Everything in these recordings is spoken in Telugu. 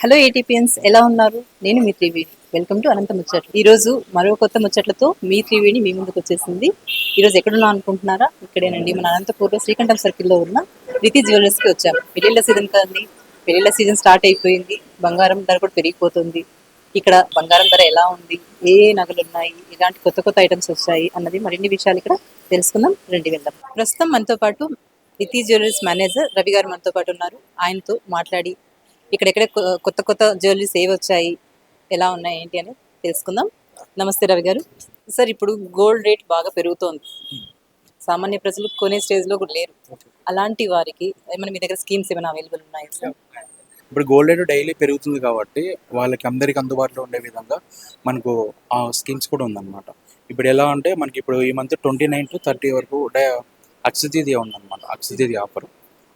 హలో ఏటీపీఎన్స్, ఎలా ఉన్నారు? నేను మీ త్రివేణి. వెల్కమ్ టు అనంత ముచ్చట్లు. ఈ రోజు మరో కొత్త ముచ్చట్లతో మీ త్రివేణి మీ ముందుకు వచ్చేసింది. ఈ రోజు ఎక్కడున్నా అనుకుంటున్నారా? ఇక్కడేనండి, మన అనంతపూర్లో శ్రీకంఠం సర్కిల్లో ఉన్న రితి జ్యువెలర్స్ కి వచ్చాము. పెళ్లిళ్ళ సీజన్ కదండి, పెళ్లిళ్ళ సీజన్ స్టార్ట్ అయిపోయింది. బంగారం ధర కూడా పెరిగిపోతుంది. ఇక్కడ బంగారం ధర ఎలా ఉంది, ఏ నగలు ఉన్నాయి, ఇలాంటి కొత్త కొత్త ఐటమ్స్ వచ్చాయి అన్నది మరిన్ని విషయాలు ఇక్కడ తెలుసుకుందాం. రండి వెళ్దాం. ప్రస్తుతం మనతో పాటు రితి జ్యువెలర్స్ మేనేజర్ రవి గారు మనతో పాటు ఉన్నారు. ఆయనతో మాట్లాడి ఇక్కడెక్కడ కొత్త కొత్త జ్యువెలరీస్ ఏవి వచ్చాయి, ఎలా ఉన్నాయి, ఏంటి అని తెలుసుకుందాం. నమస్తే రవి గారు. సార్, ఇప్పుడు గోల్డ్ రేట్ బాగా పెరుగుతోంది. సామాన్య ప్రజలు కొనే స్టేజ్లో కూడా లేరు. అలాంటి వారికి ఏమైనా మీ దగ్గర స్కీమ్స్ ఏమైనా అవైలబుల్ ఉన్నాయా సార్? ఇప్పుడు గోల్డ్ రేట్ డైలీ పెరుగుతుంది కాబట్టి వాళ్ళకి అందరికి అందుబాటులో ఉండే విధంగా మనకు ఆ స్కీమ్స్ కూడా ఉందన్నమాట. ఇప్పుడు ఎలా అంటే మనకి ఇప్పుడు ఈ మంత్ 29 to 30 వరకు అక్షతీది ఉందన్నమాట.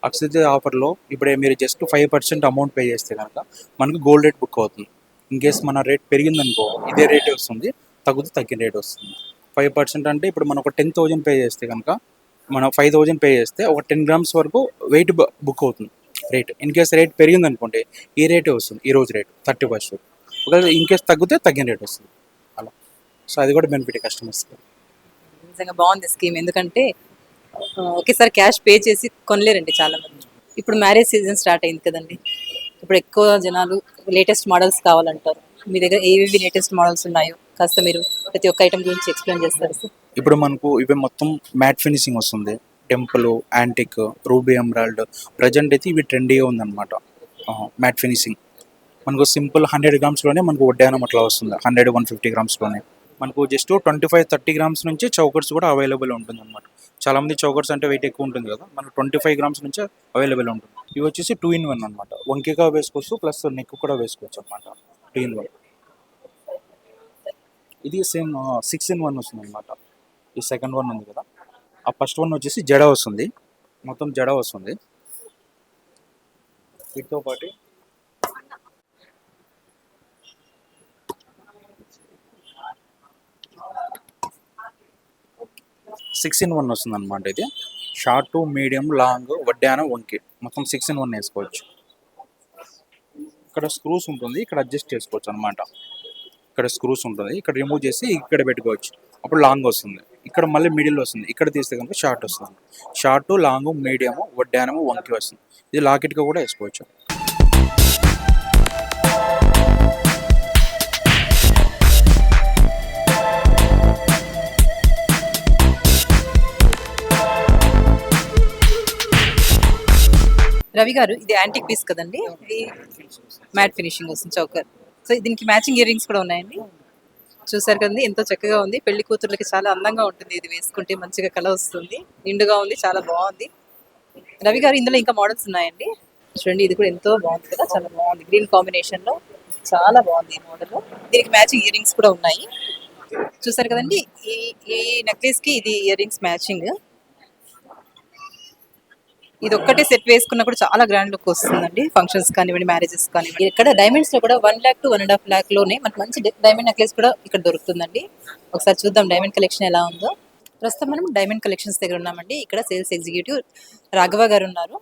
అక్షతీది ఆఫర్లో ఇప్పుడు మీరు జస్ట్ 5% అమౌంట్ పే చేస్తే కనుక మనకు గోల్డ్ రేట్ బుక్ అవుతుంది. ఇన్ కేస్ మన రేట్ పెరిగిందనుకో ఇదే రేటే వస్తుంది, తగ్గితే తగ్గిన రేట్ వస్తుంది. 5% అంటే ఇప్పుడు మనం ఒక 10,000 పే చేస్తే కనుక మనం 5,000 పే చేస్తే ఒక 10 grams వరకు వెయిట్ బుక్ అవుతుంది రేట్. ఇన్ కేస్ రేట్ పెరిగింది అనుకోండి ఈ రేటే వస్తుంది, ఈ రోజు రేట్ 31. ఒకవేళ ఇన్ కేస్ తగ్గితే తగ్గిన రేట్ వస్తుంది అలా. సో అది కూడా బెనిఫిట్ కస్టమర్స్కి. నిజంగా బాగుంది స్కీమ్. ఎందుకంటే ఒకేసారి క్యాష్ పే చేసి కొనలేరండి చాలా మంది. ఇప్పుడు మ్యారేజ్ సీజన్ స్టార్ట్ అయింది కదండి. ఇప్పుడు ఎక్కువ జనాలు లేటెస్ట్ మోడల్స్ కావాలంటారు. మీ దగ్గర ఏవేవి లేటెస్ట్ మోడల్స్ ఉన్నాయో కాస్త మీరు ప్రతి ఒక్క ఐటమ్ గురించి ఎక్స్ప్లెయిన్ చేస్తారు సార్. ఇప్పుడు మనకు ఇవి మొత్తం మ్యాట్ ఫినిషింగ్ వస్తుంది. Temple, antique, ruby emerald, present అయితే ఇవి ట్రెండీగా ఉందన్నమాట. మ్యాట్ ఫినిషింగ్ మనకు సింపుల్ 100 grams మనకు వడ్డానం అట్లా వస్తుంది. 100-150 grams మనకు జస్ట్ 25-30 grams నుంచి చౌకర్స్ కూడా అవైలబుల్ ఉంటుంది అనమాట. చాలా మంది చౌకర్స్ అంటే వెయిట్ ఎక్కువ ఉంటుంది కదా, మనకు 25 grams నుంచి అవైలబుల్ ఉంటుంది. ఇవి వచ్చేసి 2-in-1 అనమాట. వంకిగా వేసుకోవచ్చు ప్లస్ నెక్ కూడా వేసుకోవచ్చు అనమాట. 2-in-1 ఇది సేమ్ 6-in-1 వస్తుంది అనమాట. ఈ సెకండ్ వన్ ఉంది కదా, ఆ ఫస్ట్ వన్ వచ్చేసి జడ వస్తుంది, మొత్తం జడ వస్తుంది. వీటితో పాటు 6-in-1 వస్తుంది అనమాట. ఇది షార్ట్, మీడియం, లాంగ్, వడ్డానం, వంకి మొత్తం 6-in-1 వేసుకోవచ్చు. ఇక్కడ స్క్రూస్ ఉంటుంది, ఇక్కడ అడ్జస్ట్ చేసుకోవచ్చు అనమాట. ఇక్కడ స్క్రూస్ ఉంటుంది, ఇక్కడ రిమూవ్ చేసి ఇక్కడ పెట్టుకోవచ్చు. అప్పుడు లాంగ్ వస్తుంది. ఇక్కడ మళ్ళీ మిడిల్ వస్తుంది, ఇక్కడ తీస్తే కనుక షార్ట్ వస్తుంది. షార్ట్, లాంగ్, మీడియము, వడ్డానము, వంకి వస్తుంది. ఇది లాకెట్గా కూడా వేసుకోవచ్చు. రవి గారు, ఇది యాంటిక్ పీస్ కదండి, ఇది మ్యాట్ ఫినిషింగ్ వస్తుంది చౌకర్. సో దీనికి మ్యాచింగ్ ఇయర్ రింగ్స్ కూడా ఉన్నాయండి. చూసారు కదండి, ఎంతో చక్కగా ఉంది. పెళ్లి కూతుర్లకి చాలా అందంగా ఉంటుంది. ఇది వేసుకుంటే మంచిగా కళ వస్తుంది, నిండుగా ఉంది, చాలా బాగుంది. రవి గారు, ఇందులో ఇంకా మోడల్స్ ఉన్నాయండి. చూడండి, ఇది కూడా ఎంతో బాగుంది కదా, చాలా బాగుంది. గ్రీన్ కాంబినేషన్ లో చాలా బాగుంది ఈ మోడల్. దీనికి మ్యాచింగ్ ఇయర్ రింగ్స్ కూడా ఉన్నాయి. చూసారు కదండి, ఈ ఈ నెక్లెస్ కి ఇది ఇయర్ రింగ్స్ మ్యాచింగ్. ఇది ఒక్కటే సెట్ వేసుకున్నా కూడా చాలా గ్రాండ్ లుక్ వస్తుందండి. ఫంక్షన్స్ కానివ్వండి, మ్యారేజెస్ కానివ్వండి. ఇక్కడ డైమండ్స్ లో కూడా 1 lakh to 1.5 lakh లోనే మనకు మంచి డైమండ్ నెక్లెస్ కూడా ఇక్కడ దొరుకుతుందండి. ఒకసారి చూద్దాం డైమండ్ కలెక్షన్ ఎలా ఉందో. ప్రస్తుతం మనం డైమండ్ కలెక్షన్స్ దగ్గర ఉన్నామండి. ఇక్కడ సేల్స్ ఎగ్జిక్యూటివ్ రాఘవ గారు ఉన్నారు.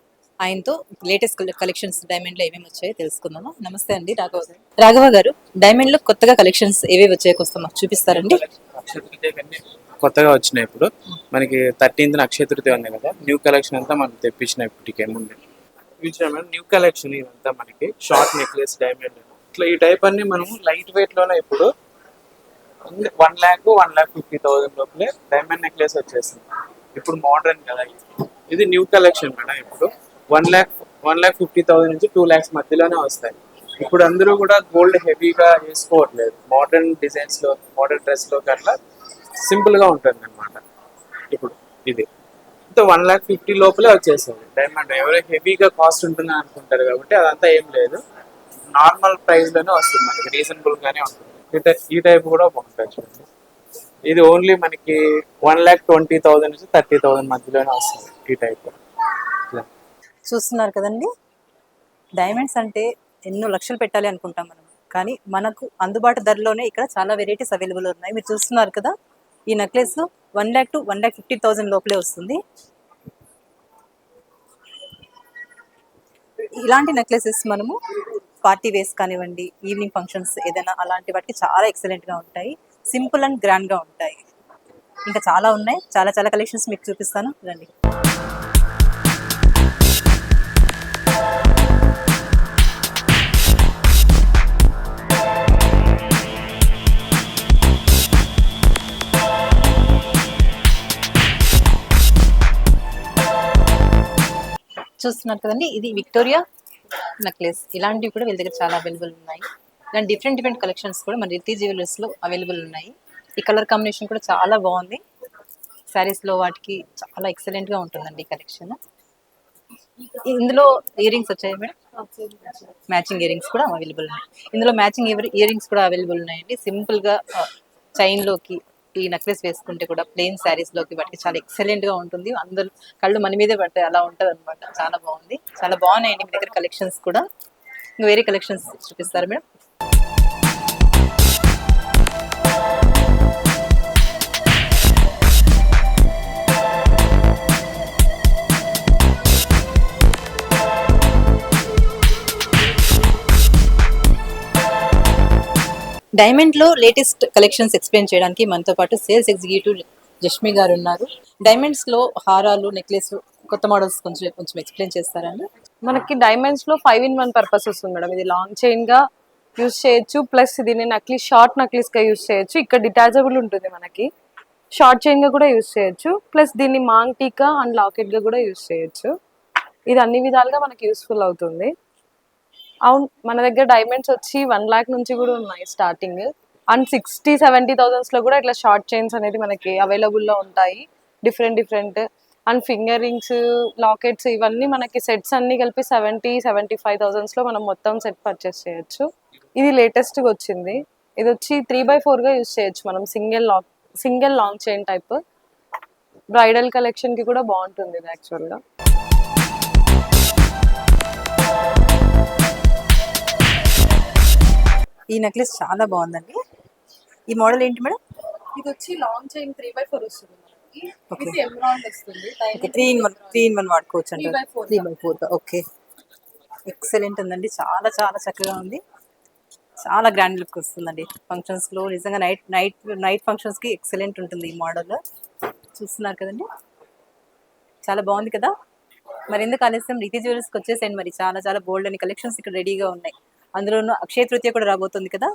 ఆయనతో లేటెస్ట్ కలెక్షన్స్ డైమండ్ లో ఏమేమి వచ్చాయో తెలుసుకుందాము. నమస్తే అండి రాఘవ గారు. రాఘవ గారు, డైమండ్ లో కొత్తగా కలెక్షన్స్ ఏవేవి వచ్చాయో వస్తామా చూపిస్తారండి? కొత్తగా వచ్చినాయి. ఇప్పుడు మనకి 13th అక్షయ తృతీయ ఉంది కదా, న్యూ కలెక్షన్ అంతా మనం తెప్పించిన ఇప్పటికే ముందు న్యూ కలెక్షన్. ఇదంతా మనకి షార్ట్ నెక్లెస్ డైమండ్ ఇట్లా ఈ టైప్ అన్ని మనము లైట్ వెయిట్ లోనే ఇప్పుడు 1,50,000 లోపలే డైమండ్ నెక్లెస్ వచ్చేస్తుంది. ఇప్పుడు మోడర్న్ కదా, ఇది న్యూ కలెక్షన్ మేడం. ఇప్పుడు 1,50,000 నుంచి 2 lakhs మధ్యలోనే వస్తాయి. ఇప్పుడు అందరూ కూడా గోల్డ్ హెవీగా వేసుకోవట్లేదు. మోడర్న్ డిజైన్స్ లో, మోడర్న్ డ్రెస్ లో కట్లా సింపుల్ గా ఉంటుంది అనమాట. ఇప్పుడు ఇది 1,50,000 లోపలే వచ్చేస్తుంది డైమండ్. ఎవరో హెవీగా కాస్ట్ ఉంటుంది అనుకుంటారు కాబట్టి అదంతా ఏం లేదు, నార్మల్ ప్రైస్ లోనే వస్తుంది, మనకి రీజనబుల్ గానే ఉంటుంది. ఈ టైప్ కూడా బాగుంటుంది. ఇది ఓన్లీ మనకి 1,20,000 నుంచి 30,000 మధ్యలోనే వస్తుంది ఈ టైప్. చూస్తున్నారు కదండి, డైమండ్స్ అంటే ఎన్నో లక్షలు పెట్టాలి అనుకుంటాం మనం, కానీ మనకు అందుబాటు ధరలోనే ఇక్కడ చాలా వెరైటీస్ అవైలబుల్ ఉన్నాయి. మీరు చూస్తున్నారు కదా, ఈ నెక్లెస్ 1 lakh to 1,50,000 లోపలే వస్తుంది. ఇలాంటి నెక్లెసెస్ మనము పార్టీ వేస్ కానివ్వండి, ఈవినింగ్ ఫంక్షన్స్ ఏదైనా అలాంటి వాటికి చాలా ఎక్సలెంట్గా ఉంటాయి. సింపుల్ అండ్ గ్రాండ్గా ఉంటాయి. ఇంకా చాలా ఉన్నాయి, చాలా చాలా కలెక్షన్స్ మీకు చూపిస్తాను రండి. చూస్తున్నారు కదండి, ఇది విక్టోరియా నెక్లెస్. ఇలాంటివి కూడా వీళ్ళ దగ్గర చాలా అవైలబుల్ ఉన్నాయి. ఇలాంటి డిఫరెంట్ డిఫరెంట్ కలెక్షన్స్ కూడా మన రితి జ్యువెలర్స్లో అవైలబుల్ ఉన్నాయి. ఈ కలర్ కాంబినేషన్ కూడా చాలా బాగుంది. శారీస్లో వాటికి చాలా ఎక్సలెంట్గా ఉంటుందండి ఈ కలెక్షన్. ఇందులో ఇయర్ రింగ్స్ వచ్చాయి మేడం, మ్యాచింగ్ ఇయర్ రింగ్స్ కూడా అవైలబుల్ ఉన్నాయి. ఇందులో మ్యాచింగ్ ఇయర్ రింగ్స్ కూడా అవైలబుల్ ఉన్నాయండి. సింపుల్గా చైన్లోకి ఈ నెక్లెస్ వేసుకుంటే కూడా ప్లెయిన్ శారీస్లోకి వాటికి చాలా ఎక్సలెంట్గా ఉంటుంది. అందరూ కళ్ళు మన మీదే పడతాయి, అలా ఉంటుంది అనమాట. చాలా బాగుంది, చాలా బాగున్నాయండి మీ దగ్గర కలెక్షన్స్ కూడా. ఇంకా వేరే కలెక్షన్స్ చూపిస్తారు మేడం. డైమండ్ లో లేటెస్ట్ కలెక్షన్స్ ఎక్స్ప్లెయిన్ చేయడానికి మనతో పాటు సేల్స్ ఎగ్జిక్యూటివ్ జష్మి గారు ఉన్నారు. డైమండ్స్ లో హారాలు, నెక్లెస్, కొత్త మోడల్స్ కొంచెం ఎక్స్ప్లెయిన్ చేస్తారండి. మనకి డైమండ్స్ లో 5-in-1 పర్పస్ వస్తుంది మేడం. ఇది లాంగ్ చైన్ గా యూజ్ చేయొచ్చు, ప్లస్ దీన్ని నక్లీస్, షార్ట్ నక్లీస్ గా యూజ్ చేయొచ్చు. ఇక్కడ డిటాచబుల్ ఉంటుంది, మనకి షార్ట్ చైన్ గా కూడా యూజ్ చేయొచ్చు, ప్లస్ దీన్ని మాంగ్ టీకా అండ్ లాకెట్ గా కూడా యూజ్ చేయొచ్చు. ఇది అన్ని విధాలుగా మనకి యూస్ఫుల్ అవుతుంది. అవును, మన దగ్గర డైమండ్స్ వచ్చి 1 lakh నుంచి కూడా ఉన్నాయి స్టార్టింగ్. అండ్ 60-70 లో కూడా ఇట్లా షార్ట్ చైన్స్ అనేది మనకి అవైలబుల్ లో ఉంటాయి, different. And finger rings, lockets, ఇవన్నీ మనకి సెట్స్ అన్ని కలిపి 70-75 లో మనం మొత్తం సెట్ పర్చేస్ చేయొచ్చు. ఇది లేటెస్ట్ గా వచ్చింది. ఇది వచ్చి 3/4 గా యూజ్ చేయొచ్చు మనం, single long chain type. Bridal collection కి కూడా బాగుంటుంది ఇది యాక్చువల్ గా. ఈ నెక్లెస్ చాలా బాగుందండి. ఈ మోడల్ ఏంటి మేడం? ఇది వచ్చి లాంగ్ చైన్ 3/4 వస్తుంది మనకి. Okay. ఇది ఎమరాల్డ్ వస్తుంది. 3-in-1 వాడుకోవచ్చు అంటే 3/4. 3/4. ఓకే, ఎక్సలెంట్ ఉందండి, చాలా చాలా చక్కగా ఉంది. చాలా గ్రాండ్ లుక్ వస్తుందండి ఫంక్షన్స్ లో. నిజంగా నైట్ ఫంక్షన్స్ కి ఎక్సలెంట్ ఉంటుంది ఈ మోడల్. చూస్తున్నారు కదండి, చాలా బాగుంది కదా. మరి ఎందుకు ఆలస్యం, రితి జ్యువెలర్స్కి వచ్చేసేయండి. మరి చాలా చాలా బోల్డ్ అని కలెక్షన్స్ ఇక్కడ రెడీగా ఉన్నాయి. అందులోనూ అక్షయ తృతీయ కూడా రాబోతుంది కదా,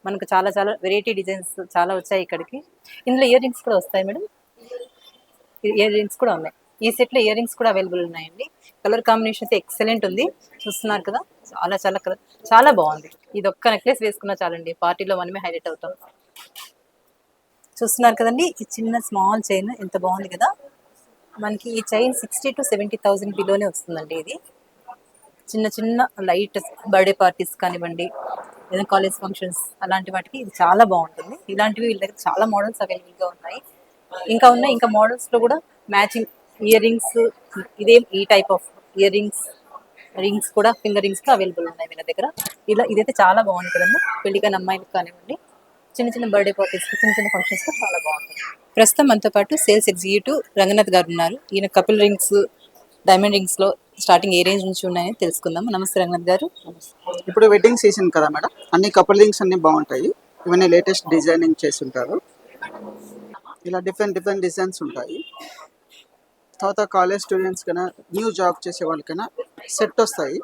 మనకు చాలా చాలా వెరైటీ డిజైన్స్ చాలా వచ్చాయి ఇక్కడికి. ఇందులో ఇయర్ రింగ్స్ కూడా వస్తాయి మేడం, ఇయర్ రింగ్స్ కూడా ఉన్నాయి. ఈ సెట్లో ఇయర్ రింగ్స్ కూడా అవైలబుల్ ఉన్నాయండి. కలర్ కాంబినేషన్ అయితే ఎక్సలెంట్ ఉంది, చూస్తున్నారు కదా. చాలా చాలా చాలా బాగుంది. ఇది ఒక్క నెక్లెస్ వేసుకున్నా చాలండి, పార్టీలో మనమే హైలైట్ అవుతాం. చూస్తున్నారు కదండి, ఈ చిన్న స్మాల్ చైన్ ఎంత బాగుంది కదా. మనకి ఈ చైన్ 60-70,000 బిలోనే వస్తుందండి. ఇది చిన్న లైట్ బర్త్డే పార్టీస్ కానివ్వండి, ఏదైనా కాలేజ్ ఫంక్షన్స్ అలాంటి వాటికి ఇది చాలా బాగుంటుంది. ఇలాంటివి వీళ్ళ దగ్గర చాలా మోడల్స్ అవైలబుల్గా ఉన్నాయి. ఇంకా మోడల్స్లో కూడా మ్యాచింగ్ ఇయర్ రింగ్స్, ఈ టైప్ ఆఫ్ ఇయర్ రింగ్స్ కూడా, ఫింగర్ రింగ్స్ కూడా అవైలబుల్ ఉన్నాయి వీళ్ళ దగ్గర. ఇదైతే చాలా బాగుంది కదమ్మా, పెళ్ళికైన అమ్మాయిలకు కానివ్వండి, చిన్న బర్త్డే పార్టీస్, చిన్న ఫంక్షన్స్ కూడా చాలా బాగుంటుంది. ప్రస్తుతం మనతో పాటు సేల్స్ ఎగ్జిక్యూటివ్ రంగనాథ్ గారు ఉన్నారు. ఈయన కపుల్ రింగ్స్, డైమండ్ రింగ్స్ లో స్టార్టింగ్ ఏ రేంజ్ నుంచి ఉన్నాయని తెలుసుకుందాం. నమస్తే రంగనాథ్ గారు. ఇప్పుడు వెడ్డింగ్ సీజన్ కదా మేడం, అన్ని కపుల్ రింగ్స్ అన్ని బాగుంటాయి. ఇవన్నీ లేటెస్ట్ డిజైనింగ్ చేసి ఉంటారు. ఇలా డిఫరెంట్ డిజైన్స్ ఉంటాయి. తర్వాత కాలేజ్ స్టూడెంట్స్ కన్నా, న్యూ జాబ్ చేసే వాళ్ళకైనా సెట్ వస్తాయి.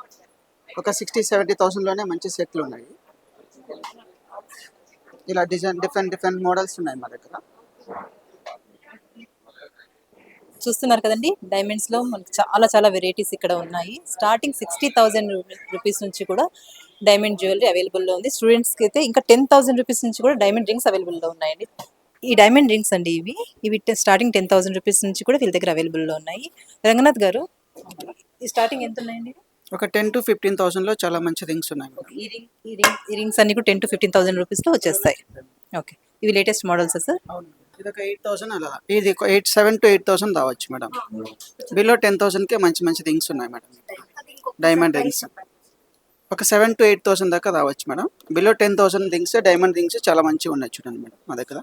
ఒక 60-70,000లోనే మంచి సెట్లు ఉన్నాయి. ఇలా డిఫరెంట్ మోడల్స్ ఉన్నాయి మా దగ్గర. చూస్తున్నారు కదండి, డైమండ్స్ లో మనకి చాలా చాలా వెరైటీస్ ఇక్కడ ఉన్నాయి. స్టార్టింగ్ 60,000 రూపీస్ నుంచి కూడా డైమండ్ జ్యువెలరీ అవైలబుల్లో ఉంది. స్టూడెంట్స్కి అయితే ఇంకా 10,000 రూపీస్ నుంచి కూడా డైమండ్ రింగ్స్ అవైలబుల్లో ఉన్నాయండి. ఈ డైమండ్ రింగ్స్ అండి, ఇవి స్టార్టింగ్ 10,000 రూపీస్ నుంచి కూడా వీళ్ళ దగ్గర అవైలబుల్లో ఉన్నాయి. రంగనాథ్ గారు, ఈ స్టార్టింగ్ ఎంత ఉన్నాయండి? ఒక 10,000-15,000లో చాలా మంచి రింగ్స్ ఉన్నాయి. ఈ రింగ్స్ అన్ని కూడా 10,000-15,000 రూపీస్లో వచ్చేస్తాయి. ఓకే, ఇవి లేటెస్ట్ మోడల్స్ సార్? ఇది ఒక 8,000 అలా, ఇది 7,000-8,000 రావచ్చు మేడం. బిలో 10,000కే మంచి రింగ్స్ ఉన్నాయి మేడం. డైమండ్ రింగ్స్ ఒక 7,000-8,000 దాకా రావచ్చు madam. Below 10,000 rings, diamond rings చాలా మంచిగా ఉన్నాయి చూడండి మేడం మా దగ్గర.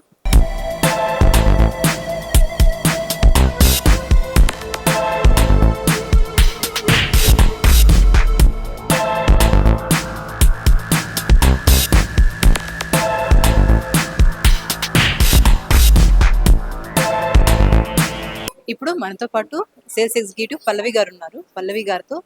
ఇప్పుడు మనతో పాటు సేల్స్ ఎగ్జిక్యూటివ్ పల్లవి గారు ఉన్నారు. పల్లవి గారితో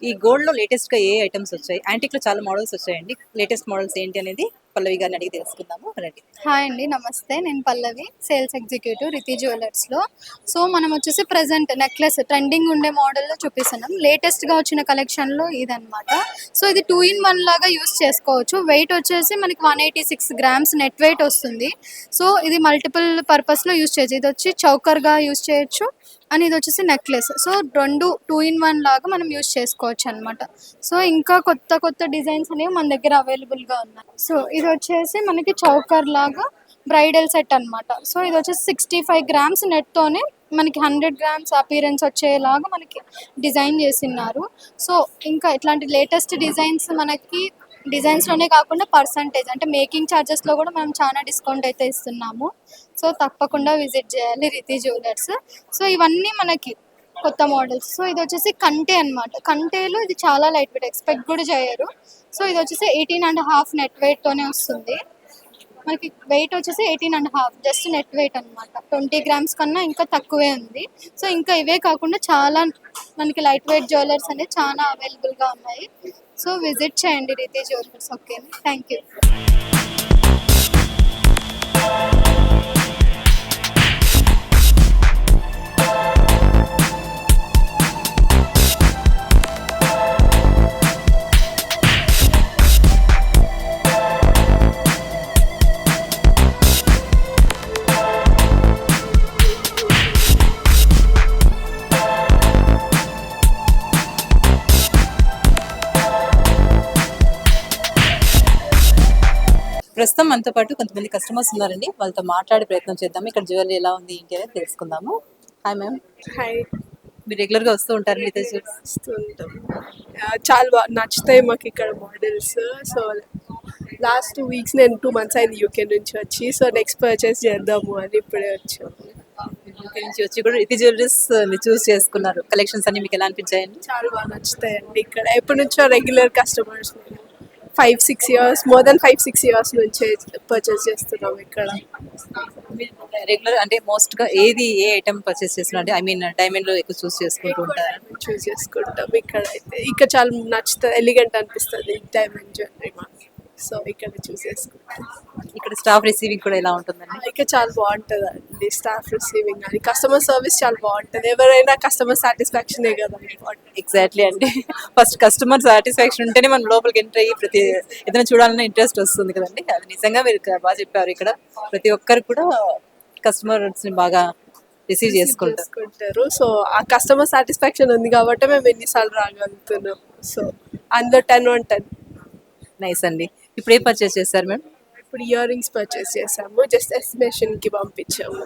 ఈ గోల్డ్ లో లేటెస్ట్ గా ఏ ఐటమ్స్ వచ్చాయి, యాంటిక్ లో చాలా మోడల్స్ వచ్చాయండి, లేటెస్ట్ మోడల్స్ ఏంటి అనేది పల్లవి గారిని అడిగి తెలుసుకుందాము. రండి. హాయ్ అండి, నమస్తే. నేను పల్లవి, సేల్స్ ఎగ్జిక్యూటివ్ రితి జ్యువెలర్స్లో. సో మనం వచ్చేసి ప్రజెంట్ నెక్లెస్ ట్రెండింగ్ ఉండే మోడల్లో చూపిస్తున్నాం. లేటెస్ట్గా వచ్చిన కలెక్షన్లో ఇదన్నమాట. సో ఇది 2-in-1 లాగా యూస్ చేసుకోవచ్చు. వెయిట్ వచ్చేసి మనకి 186 గ్రామ్స్ నెట్ వెయిట్ వస్తుంది. సో ఇది మల్టిపుల్ పర్పస్లో యూస్ చేయొచ్చు. ఇది వచ్చి చౌకర్గా యూస్ చేయొచ్చు అని ఇది వచ్చేసి నెక్లెస్. సో రెండు 2-in-1 లాగా మనం యూస్ చేసుకోవచ్చు అనమాట. సో ఇంకా కొత్త కొత్త డిజైన్స్ అనేవి మన దగ్గర అవైలబుల్గా ఉన్నాయి. సో ఇది వచ్చేసి మనకి చౌకర్ లాగా బ్రైడల్ సెట్ అన్నమాట. సో ఇది వచ్చేసి 65 గ్రామ్స్ నెట్తోనే మనకి 100 గ్రామ్స్ అపీరెన్స్ వచ్చేలాగా మనకి డిజైన్ చేసినారు. సో ఇంకా ఇట్లాంటి లేటెస్ట్ డిజైన్స్ మనకి డిజైన్స్లోనే కాకుండా పర్సంటేజ్ అంటే మేకింగ్ ఛార్జెస్లో కూడా మనం చాలా డిస్కౌంట్ అయితే ఇస్తున్నాము. సో తప్పకుండా విజిట్ చేయాలి రితి జ్యువెలర్స్. సో ఇవన్నీ మనకి కొత్త మోడల్స్. సో ఇది వచ్చేసి కంటే అన్నమాట. కంటేలో ఇది చాలా లైట్ వెయిట్, ఎక్స్పెక్ట్ కూడా చేయరు. సో ఇది వచ్చేసి 18.5 నెట్ వెయిట్తోనే వస్తుంది. మనకి వెయిట్ వచ్చేసి 18.5 జస్ట్ నెట్ వెయిట్ అనమాట. 20 గ్రామ్స్ కన్నా ఇంకా తక్కువే ఉంది. సో ఇంకా ఇవే కాకుండా చాలా మనకి లైట్ వెయిట్ జ్యువెలర్స్ అనేవి చాలా అవైలబుల్గా ఉన్నాయి. సో విజిట్ చేయండి Riti jewellers. Okay, thank you. ప్రస్తుతం మనతో పాటు కొంతమంది కస్టమర్స్ ఉన్నారండి, వాళ్ళతో మాట్లాడే ప్రయత్నం చేద్దాము. ఇక్కడ జ్యువెలరీ ఎలా ఉంది ఏంటి అనేది తెలుసుకుందాము. హాయ్ మ్యామ్, హాయ్, మీరు రెగ్యులర్ గా వస్తూ ఉంటారు రితి జ్యువెలర్స్? వస్తుంటాం. చాలా బాగా నచ్చుతాయి మాకు ఇక్కడ మోడల్స్. సో లాస్ట్ 2 weeks నేను 2 months అయింది యూకే నుంచి వచ్చి. సో నెక్స్ట్ పర్చేస్ చేద్దాము అని ఇప్పుడే వచ్చాము. యూకే నుంచి వచ్చి కూడా రితి జ్యువెలర్స్ మీరు చూస్ చేసుకున్నారు. కలెక్షన్స్ అన్ని మీకు ఎలా అనిపించాయండి? చాలా బాగా నచ్చుతాయండి. ఇక్కడ ఎప్పటి నుంచో regular customers 5-6 years, more than 5-6 years నుంచి పర్చేస్ చేస్తున్నాం ఇక్కడ. రెగ్యులర్ అంటే మోస్ట్ గా ఏది ఏ ఐటమ్ పర్చేస్ చేస్తున్నారు? అంటే ఐ మీన్ డైమండ్ లో ఎక్కువ చూస్ చేసుకుంటూ ఉంటారు. చూస్ చేసుకుంటాం. ఇక్కడ అయితే ఇక్కడ చాలా నచ్చుతుంది, ఎలిగెంట్ అనిపిస్తుంది డైమండ్ జ్యువెలరీ మాకు. సో ఇక్కడ చూస్ చేసుకుంటాం. ఇక్కడ స్టాఫ్ రిసీవింగ్ కూడా ఎలా ఉంటుందండి? ఇక్కడ చాలా బాగుంటుంది అండి. స్టాఫ్ రిసీవింగ్ అని కస్టమర్ సర్వీస్ చాలా బాగుంటుంది. ఎవరైనా కస్టమర్ సాటిస్ఫాక్షనే కదా ఇంపార్టెంట్. ఎగ్జాక్ట్లీ అండి. ఫస్ట్ కస్టమర్ సాటిస్ఫాక్షన్ ఉంటేనే మనం లోపలికి ఎంటర్ అయ్యి ప్రతి ఏదైనా చూడాలన్న ఇంట్రెస్ట్ వస్తుంది కదండి. అది నిజంగా మీరు బాగా చెప్పారు. ఇక్కడ ప్రతి ఒక్కరు కూడా కస్టమర్స్ ని బాగా రిసీవ్ చేసుకుంటారు. సో ఆ కస్టమర్ సాటిస్ఫాక్షన్ ఉంది కాబట్టి మేము ఎన్నిసార్లు రాగలుగుతున్నాం. సో అందులో 10/10. నైస్ అండి. ఇప్పుడు ఏ పర్చేస్ చేస్తారు మేడం? ఇప్పుడు ఇయర్ రింగ్స్ పర్చేస్ చేసాము, జస్ట్ ఎస్టిమేషన్ కి పంపించాము.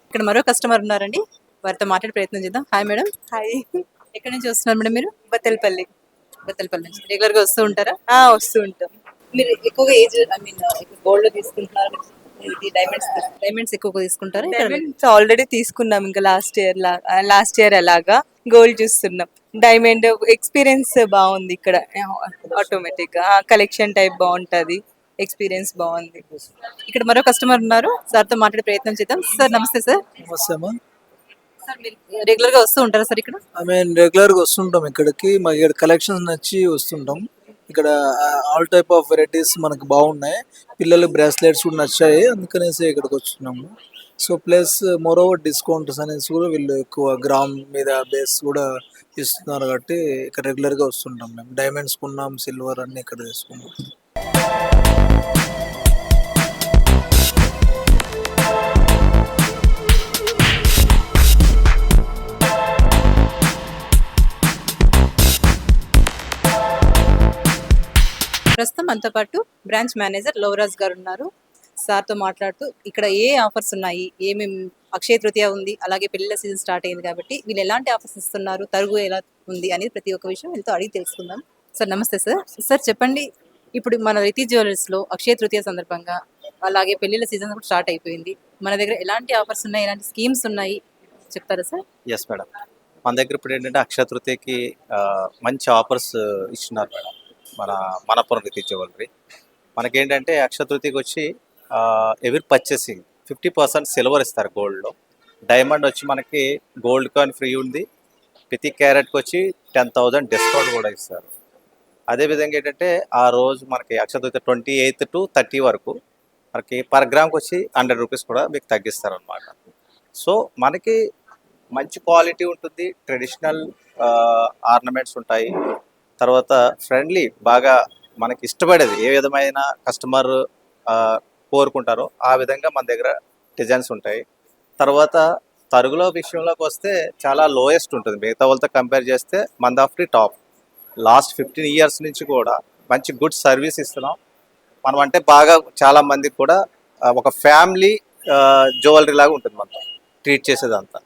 ఇక్కడ మరో కస్టమర్ ఉన్నారండి, వారితో మాట్లాడే ప్రయత్నం చేద్దాం. Hi madam. హాయ్, ఎక్కడి నుంచి వస్తున్నారు మేడం మీరు? బత్తలపల్లి. బత్తలపల్లి నుంచి. రెగ్యులర్ గా వస్తూ ఉంటారా? వస్తూ ఉంటాం. మీరు ఎక్కువగా ఏజ్ ఐ మీన్ గోల్డ్ లో తీసుకుంటున్నారు, డైమండ్స్ ఎక్కువగా తీసుకుంటారు? డైమండ్స్ ఆల్రెడీ తీసుకున్నాం, ఇంకా లాస్ట్ ఇయర్ అలాగా గోల్డ్ చూస్తున్నాం. డైమండ్ ఎక్స్పీరియన్స్ బాగుంది ఇక్కడ. ఆటోమేటిక్ గా కలెక్షన్ టైప్ బాగుంటది, ఎక్స్పీరియన్స్ బాగుంది. ఇక్కడ మరో కస్టమర్ ఉన్నారు, సార్తో మాట్లాడే ప్రయత్నం చేద్దాం. సార్ నమస్తే సార్. నమస్తే అమ్మా. సార్ మీరు రెగ్యులర్ గా వస్తూ ఉంటారా సార్ ఇక్కడ? మేము రెగ్యులర్గా వస్తుంటాం ఇక్కడికి. మాకు ఇక్కడ కలెక్షన్స్ నచ్చి వస్తుంటాం. ఇక్కడ ఆల్ టైప్ ఆఫ్ వెరైటీస్ మనకు బాగున్నాయి. పిల్లలు బ్రాస్లెట్స్ కూడా నచ్చాయి, అందుకనేసి ఇక్కడికి వస్తున్నాము. So plus more over discounts అనేసి కూడా వీళ్ళు ఎక్కువ గ్రామ్ మీద బేస్ కూడా ఇస్తున్నారు కాబట్టి ఇక్కడ రెగ్యులర్గా వస్తుంటాం. మేము డైమండ్స్ కొన్నాం, సిల్వర్ అన్ని ఇక్కడ తీసుకున్నాం. ప్రస్తుతం మనతో పాటు బ్రాంచ్ మేనేజర్ లోవరాజ్ గారు ఉన్నారు. సార్తో మాట్లాడుతూ ఇక్కడ ఏ ఆఫర్స్ ఉన్నాయి, ఏమేమి అక్షయ తృతీయ ఉంది, అలాగే పెళ్లిళ్ళ సీజన్ స్టార్ట్ అయింది కాబట్టి వీళ్ళు ఎలాంటి ఆఫర్స్ ఇస్తున్నారు, తరుగు ఎలా ఉంది అనేది ప్రతి ఒక్క విషయం వీళ్ళతో అడిగి తెలుసుకుందాం. సార్ నమస్తే సార్. సార్ చెప్పండి, ఇప్పుడు మన రితి జ్యువెలర్స్ లో అక్షయ తృతీయ సందర్భంగా అలాగే పెళ్లిళ్ళ సీజన్ కూడా స్టార్ట్ అయిపోయింది, మన దగ్గర ఎలాంటి ఆఫర్స్ ఉన్నాయి, ఎలాంటి స్కీమ్స్ ఉన్నాయి చెప్తారా సార్? ఎస్ మేడం, మన దగ్గర ఇప్పుడు ఏంటంటే అక్షయ తృతీయకి మంచి ఆఫర్స్ ఇస్తున్నారు మేడం మన మనపురం రితి జ్యువెలరీ. మనకేంటంటే అక్షయ తృతీయకి వచ్చి ఎవరి పర్చేసింగ్ 50% సిల్వర్ ఇస్తారు గోల్డ్లో, డైమండ్ వచ్చి మనకి గోల్డ్ కాయిన్ ఫ్రీ ఉంది, ప్రతి క్యారెట్కి వచ్చి 10,000 డిస్కౌంట్ కూడా ఇస్తారు. అదేవిధంగా ఏంటంటే ఆ రోజు మనకి అక్షయ 28 to 30 వరకు మనకి పర్ గ్రామ్కి వచ్చి 100 రూపీస్ కూడా మీకు తగ్గిస్తారు అనమాట. సో మనకి మంచి క్వాలిటీ ఉంటుంది, ట్రెడిషనల్ ఆర్నమెంట్స్ ఉంటాయి, తర్వాత ఫ్రెండ్లీ, బాగా మనకి ఇష్టపడేది ఏ విధమైన కస్టమర్ కోరుకుంటారో ఆ విధంగా మన దగ్గర డిజైన్స్ ఉంటాయి. తర్వాత తరుగులో విషయంలోకి వస్తే చాలా లోయెస్ట్ ఉంటుంది, మిగతా వాళ్ళతో కంపేర్ చేస్తే మన of the top. Last 15 years నుంచి కూడా మంచి గుడ్ సర్వీస్ ఇస్తున్నాం మనం. అంటే బాగా చాలా మందికి కూడా ఒక ఫ్యామిలీ జ్యువెలరీ లాగా ఉంటుంది మనతో ట్రీట్ చేసేదంతా.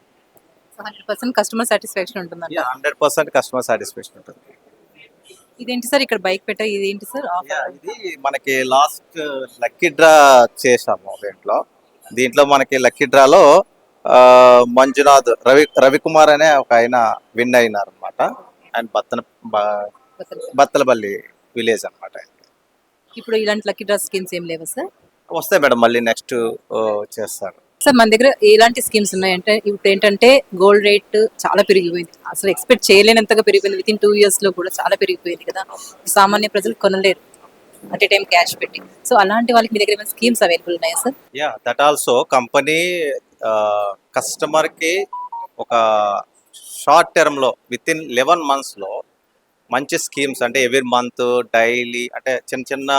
100% కస్టమర్ సాటిస్ఫాక్షన్ ఉంటుందండి. 100% కస్టమర్ సాటిస్ఫాక్షన్ ఉంటుంది. ఇదేంటి సార్ ఇక్కడ బైక్ పెట్టారు, ఇదేంటి సార్ ఇది మనకి లాస్ట్ లక్కీ డ్రా చేసాము దీంట్లో మనకి లక్కీ డ్రాలో మంజునాథ్ రవికుమార్ అనే ఒక ఆయన విన్ అయినారు అనమాట. ఆయన బత్తలపల్లి విలేజ్ అనమాట. ఇప్పుడు ఇలాంటి లక్కీ డ్రా స్కీమ్స్ ఏం లేవా సార్? వస్తాయి మేడం, మళ్ళీ నెక్స్ట్ చేస్తారు. సార్ మన దగ్గర ఎలాంటి స్కీమ్స్ ఉన్నాయంటే ఇప్పుడు ఏంటంటే గోల్డ్ రేట్ చాలా పెరిగిపోయింది, అసలు ఎక్స్పెక్ట్ చేయలేనంతగా పెరిగిపోయింది. విత్ ఇన్ 2 years లో కూడా చాలా పెరిగిపోయింది కదా, సామాన్య ప్రజలు కొనలేరు అట్ ఏ టైం క్యాష్ పెట్టి. సో అలాంటి వాళ్ళకి మీ దగ్గర ఏమైనా స్కీమ్స్ అవైలబుల్ ఉన్నాయా సార్? దట్ ఆల్సో కంపెనీ కస్టమర్కి ఒక షార్ట్ టర్మ్లో విత్ ఇన్ 11 monthsలో మంచి స్కీమ్స్, అంటే ఎవ్రీ మంత్ డైలీ, అంటే చిన్న చిన్న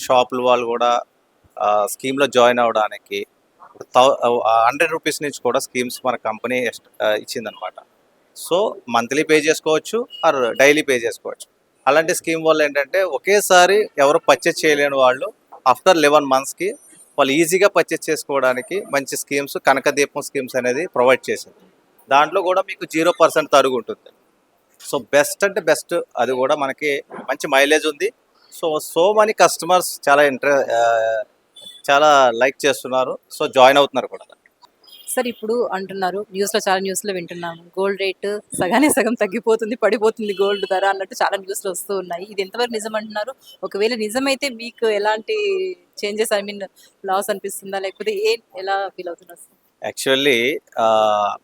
షాపుల వాళ్ళు కూడా స్కీమ్లో జాయిన్ అవ్వడానికి 100 రూపీస్ నుంచి కూడా స్కీమ్స్ మన కంపెనీ ఇచ్చిందనమాట. సో మంత్లీ పే చేసుకోవచ్చు ఆర్ డైలీ పే చేసుకోవచ్చు. అలాంటి స్కీమ్ వల్ల ఏంటంటే ఒకేసారి ఎవరు పర్చేస్ చేయలేని వాళ్ళు ఆఫ్టర్ 11 monthsకి వాళ్ళు ఈజీగా పర్చేస్ చేసుకోవడానికి మంచి స్కీమ్స్, కనకదీపం స్కీమ్స్ అనేది ప్రొవైడ్ చేసింది. దాంట్లో కూడా మీకు 0% తరుగు ఉంటుంది. సో బెస్ట్ అంటే బెస్ట్, అది కూడా మనకి మంచి మైలేజ్ ఉంది. సో మనీ కస్టమర్స్ చాలా లైక్ చేస్తున్నారు, సో జాయిన్ అవుతున్నారు కూడా. సార్ ఇప్పుడు అంటున్నారు చాలా న్యూస్లో వింటున్నాము గోల్డ్ రేట్ సగం తగ్గిపోతుంది, పడిపోతుంది గోల్డ్ ధర అన్నట్టు చాలా న్యూస్లో వస్తూ ఉన్నాయి. ఇది ఎంతవరకు నిజం అంటున్నారు? ఒకవేళ నిజమైతే మీకు ఎలాంటి చేంజెస్, లాస్ అనిపిస్తుందా, లేకపోతే ఎలా ఫీల్ అవుతున్నారు సార్? యాక్చువల్లీ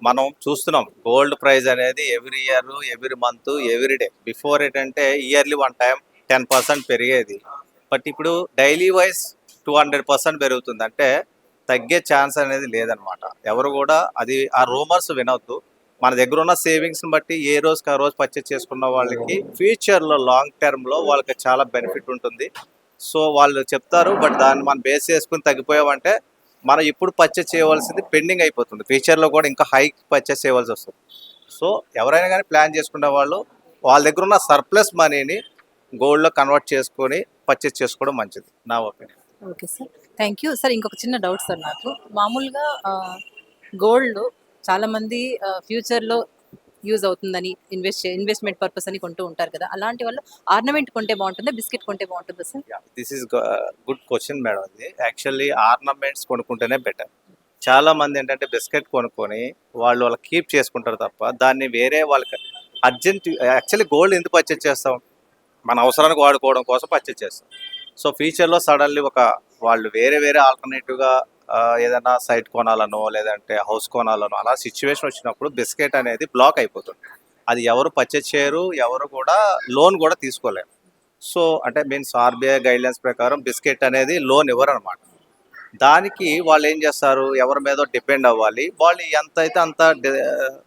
మనం చూస్తున్నాం గోల్డ్ ప్రైస్ అనేది every year, every month, every day. Before ఏంటంటే ఇయర్లీ 1 time 10% పెరిగేది, బట్ ఇప్పుడు డైలీ వైజ్ 200% పెరుగుతుంది. అంటే తగ్గే ఛాన్స్ అనేది లేదనమాట. ఎవరు కూడా ఆ రూమర్స్ వినొద్దు. మన దగ్గర ఉన్న సేవింగ్స్ని బట్టి ఏ రోజుకి ఆ రోజు పర్చేస్ చేసుకున్న వాళ్ళకి ఫ్యూచర్లో లాంగ్ టర్మ్లో వాళ్ళకి చాలా బెనిఫిట్ ఉంటుంది. సో వాళ్ళు చెప్తారు, బట్ దాన్ని మనం బేస్ చేసుకుని తగ్గిపోయామంటే మనం ఇప్పుడు పర్చేస్ చేయవలసింది పెండింగ్ అయిపోతుంది, ఫ్యూచర్లో కూడా ఇంకా హై పర్చేస్ చేయవలసి వస్తుంది. సో ఎవరైనా కానీ ప్లాన్ చేసుకునే వాళ్ళు వాళ్ళ దగ్గర ఉన్న సర్ప్లస్ మనీని గోల్డ్లో కన్వర్ట్ చేసుకొని పర్చేస్ చేసుకోవడం మంచిది, నా opinion. Okay sir, thank you sir. ఇంకొక చిన్న డౌట్ సార్, నాకు మామూలుగా గోల్డ్ చాలామంది ఫ్యూచర్లో యూజ్ అవుతుందని ఇన్వెస్ట్మెంట్ పర్పస్ అని కొంటూ ఉంటారు కదా, అలాంటి వాళ్ళు ఆర్నమెంట్ కొంటే బాగుంటుందా, బిస్కెట్ కొంటే బాగుంటుందా sir? This is good question madam. ఇది యాక్చువల్లీ ఆర్నమెంట్స్ కొనుక్కుంటేనే బెటర్. చాలా మంది ఏంటంటే బిస్కెట్ కొనుక్కొని వాళ్ళు కీప్ చేసుకుంటారు తప్ప దాన్ని వేరే వాళ్ళకి అర్జెంట్. యాక్చువల్లీ గోల్డ్ ఎందుకు పర్చేస్ చేస్తాం? మన అవసరానికి వాడుకోవడం కోసం పర్చేస్ చేస్తాం. సో ఫ్యూచర్లో సడన్లీ వాళ్ళు వేరే ఆల్టర్నేటివ్గా ఏదైనా సైట్ కొనాలనో లేదంటే హౌస్ కొనాలనో అలా సిచ్యువేషన్ వచ్చినప్పుడు బిస్కెట్ అనేది బ్లాక్ అయిపోతుంది. అది ఎవరు పర్చేస్ చేయరు, ఎవరు కూడా లోన్ కూడా తీసుకోలేరు. సో అంటే మీన్స్ ఆర్బీఐ గైడ్లైన్స్ ప్రకారం బిస్కెట్ అనేది లోన్ ఇవ్వరు అనమాట. దానికి వాళ్ళు ఏం చేస్తారు, ఎవరి మీద డిపెండ్ అవ్వాలి. వాళ్ళు ఎంత అయితే అంత,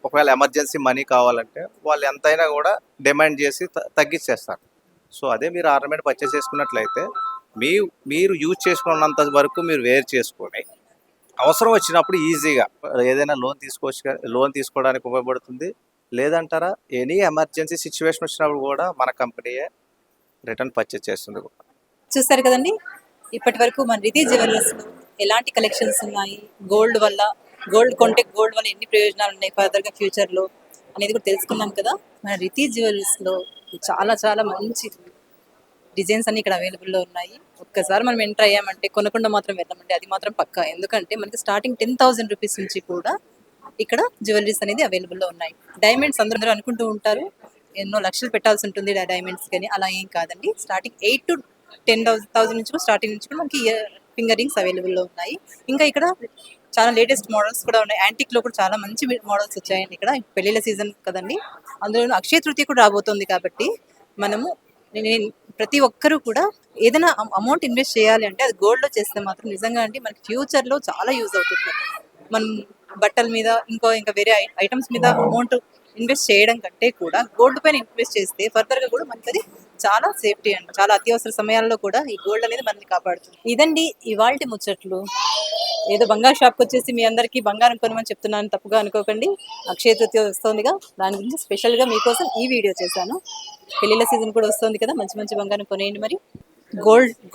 ఒకవేళ ఎమర్జెన్సీ మనీ కావాలంటే వాళ్ళు ఎంతైనా కూడా డిమాండ్ చేసి తగ్గించేస్తారు. సో అదే మీరు ఆర్నమెంట్ పర్చేస్ చేసుకున్నట్లయితే మీరు యూజ్ చేసుకున్నంత వరకు మీరు వేర్ చేసుకొని అవసరం వచ్చినప్పుడు ఈజీగా ఏదైనా లోన్ తీసుకోవడానికి ఉపయోగపడుతుంది. లేదంటారా, ఎనీ ఎమర్జెన్సీ సిచ్యువేషన్ వచ్చినప్పుడు కూడా మన కంపెనీయే రిటర్న్ పర్చేస్ చేస్తుంది. చూస్తారు కదండి, ఇప్పటి వరకు మన రితి జ్యువెలర్స్లో ఎలాంటి కలెక్షన్స్ ఉన్నాయి, గోల్డ్ కొంటే గోల్డ్ వల్ల ఎన్ని ప్రయోజనాలు ఉన్నాయి ఫర్దర్గా ఫ్యూచర్లో అనేది కూడా తెలుసుకున్నాం కదా. మన రితి జ్యువెలర్స్లో చాలా చాలా మంచి డిజైన్స్ అన్ని ఇక్కడ అవైలబుల్లో ఉన్నాయి. ఒక్కసారి మనం ఎంటర్ అయ్యామంటే కొనకుండా మాత్రం వెళ్ళామంటే అది మాత్రం పక్కా. ఎందుకంటే మనకి స్టార్టింగ్ 10,000 రూపీస్ నుంచి కూడా ఇక్కడ జ్యువెలరీస్ అనేది అవైలబుల్లో ఉన్నాయి. డైమండ్స్ అందరూ అనుకుంటూ ఉంటారు ఎన్నో లక్షలు పెట్టాల్సి ఉంటుంది డైమండ్స్, కానీ అలా ఏం కాదండి. స్టార్టింగ్ 8 to 10,000 నుంచి కూడా స్టార్టింగ్ నుంచి కూడా మనకి ఫింగర్ రింగ్స్ అవైలబుల్లో ఉన్నాయి. ఇంకా ఇక్కడ చాలా లేటెస్ట్ మోడల్స్ కూడా ఉన్నాయి. యాంటిక్ లో కూడా చాలా మంచి మోడల్స్ వచ్చాయండి ఇక్కడ. పెళ్లిళ్ళ సీజన్ కదండి, అందులో అక్షయ తృతీయ కూడా రాబోతుంది కాబట్టి మనము ప్రతి ఒక్కరూ కూడా ఏదైనా అమౌంట్ ఇన్వెస్ట్ చేయాలి అంటే అది గోల్డ్ లో చేస్తే మాత్రం నిజంగా అండి మనకి ఫ్యూచర్ లో చాలా యూజ్ అవుతుంది. మనం బట్టల మీద ఇంకా వేరే ఐటమ్స్ మీద అమౌంట్ ఇన్వెస్ట్ చేయడం కంటే కూడా గోల్డ్ పైన ఇన్వెస్ట్ చేస్తే ఫర్దర్ గా కూడా మనకి అది చాలా సేఫ్టీ అండి. చాలా అత్యవసర సమయాల్లో కూడా ఈ గోల్డ్ అనేది మనల్ని కాపాడుతుంది. ఇదండి ఇవాల్టి ముచ్చట్లు. ఏదో బంగారు షాప్కి వచ్చేసి మీ అందరికీ బంగారం కొనమని చెప్తున్నాను, తప్పుగా అనుకోకండి. అక్షయ తృతీయ వస్తుందిగా, దాని గురించి స్పెషల్గా మీకోసం ఈ వీడియో చేశాను. పెళ్లిళ్ళ సీజన్ కూడా వస్తుంది కదా, మంచి మంచి బంగారం కొనేయండి. మరి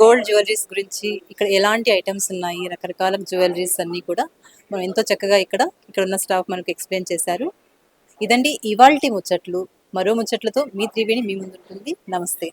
గోల్డ్ జ్యువెలరీస్ గురించి ఇక్కడ ఎలాంటి ఐటమ్స్ ఉన్నాయి, రకరకాల జ్యువెలరీస్ అన్నీ కూడా మనం ఎంతో చక్కగా ఇక్కడ ఉన్న స్టాఫ్ మనకు ఎక్స్ప్లెయిన్ చేశారు. ఇదండి ఇవాల్టి ముచ్చట్లు. మరో ముచ్చట్లతో మీ త్రివేణి మీ ముందుంటుంది. నమస్తే.